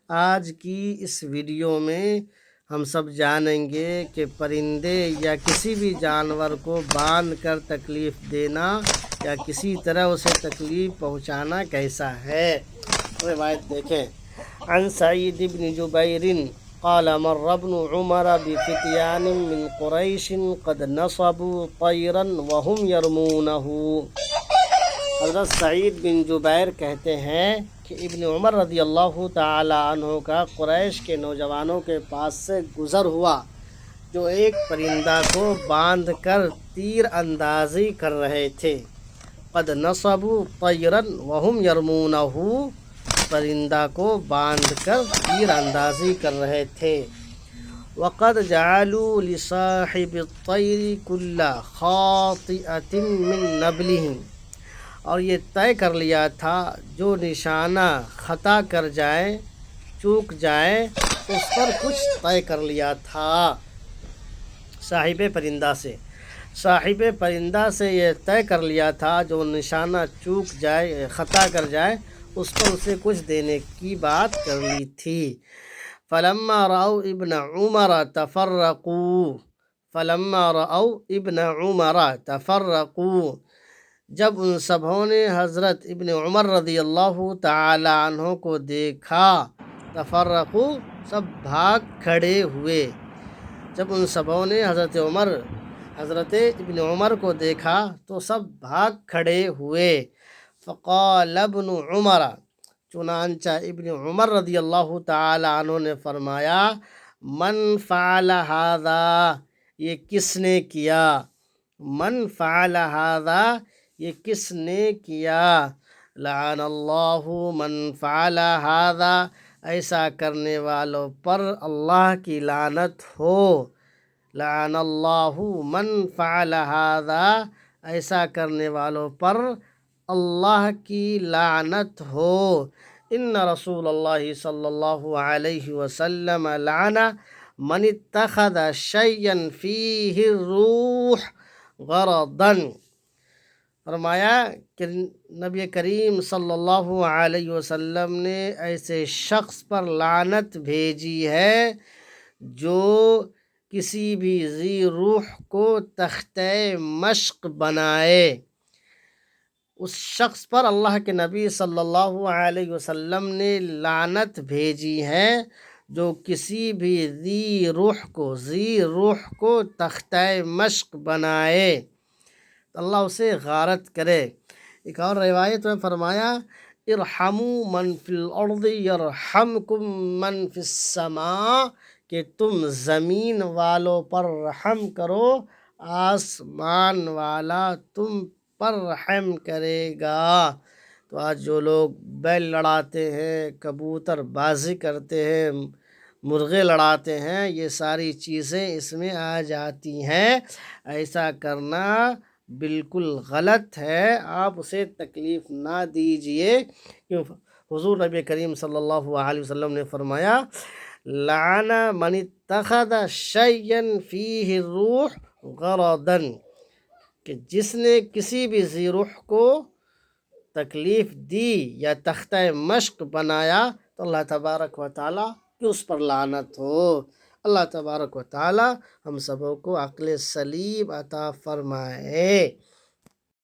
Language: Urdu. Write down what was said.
آج کی اس ویڈیو میں ہم سب جانیں گے کہ پرندے یا کسی بھی جانور کو باندھ کر تکلیف دینا یا کسی طرح اسے تکلیف پہنچانا کیسا ہے۔ روایت دیکھیں، عن سعید بن جبیر قال مر ابن عمر بفتیان من قریش قد نصبوا طیرا وهم یرمونہ۔ حضرت سعید بن جبیر کہتے ہیں کہ ابن عمر رضی اللہ تعالی عنہ کا قریش کے نوجوانوں کے پاس سے گزر ہوا جو ایک پرندہ کو باندھ کر تیر اندازی کر رہے تھے۔ قد نصبوا طیرا وهم یرمونہ، پرندہ کو باندھ کر تیر اندازی کر رہے تھے۔ وقد جعلوا لصاحب الطیر کل خاطئۃ من نبلہ، اور یہ طے کر لیا تھا جو نشانہ خطا کر جائے، چوک جائے، اس پر کچھ طے کر لیا تھا۔ صاحب پرندہ سے یہ طے کر لیا تھا جو نشانہ چوک جائے، خطا کر جائے، اس پر اسے کچھ دینے کی بات کر لی تھی۔ فلما رأوا ابن عمر تفرقوا، جب ان سبھوں نے حضرت ابن عمر رضی اللہ تعالی عنہ کو دیکھا، تفرقوا سب بھاگ کھڑے ہوئے۔ جب ان سبھوں نے حضرت ابن عمر کو دیکھا تو سب بھاگ کھڑے ہوئے۔ فقال ابن عمر، چنانچہ ابن عمر رضی اللہ تعالی عنہ نے فرمایا، من فعل ھذا، یہ کس نے کیا؟ من فعل ھذا، یہ کس نے کیا؟ لعن اللہ من فعل ھذا، ایسا کرنے والوں پر اللہ کی لعنت ہو۔ لعن اللہ من فعل ھذا، ایسا کرنے والوں پر اللہ کی لعنت ہو۔ ان رسول اللہ صلی اللہ علیہ وسلم لعن من اتخذ شیئا فیہ الروح غرضا، فرمایا کہ نبی کریم صلی اللہ علیہ وسلم نے ایسے شخص پر لعنت بھیجی ہے جو کسی بھی ذی روح کو تختہ مشق بنائے۔ اس شخص پر اللہ کے نبی صلی اللہ علیہ وسلم نے لعنت بھیجی ہے جو کسی بھی ذی روح کو تختہ مشق بنائے، اللہ اسے غارت کرے۔ ایک اور روایت میں فرمایا، ارحموا من فی الارض یرحمکم من فی السماء، کہ تم زمین والوں پر رحم کرو، آسمان والا تم پر رحم کرے گا۔ تو آج جو لوگ بیل لڑاتے ہیں، کبوتر بازی کرتے ہیں، مرغے لڑاتے ہیں، یہ ساری چیزیں اس میں آ جاتی ہیں۔ ایسا کرنا بالکل غلط ہے، آپ اسے تکلیف نہ دیجئے، کیوں؟ حضور نبی کریم صلی اللہ علیہ وسلم نے فرمایا، لعن من اتخذ شیئا فیہ الروح غرضا، کہ جس نے کسی بھی ذی روح کو تکلیف دی یا تختہ مشق بنایا تو اللہ تبارک و تعالیٰ کہ اس پر لعنت ہو۔ اللہ تبارک و تعالیٰ ہم سبوں کو عقل سلیم عطا فرمائے۔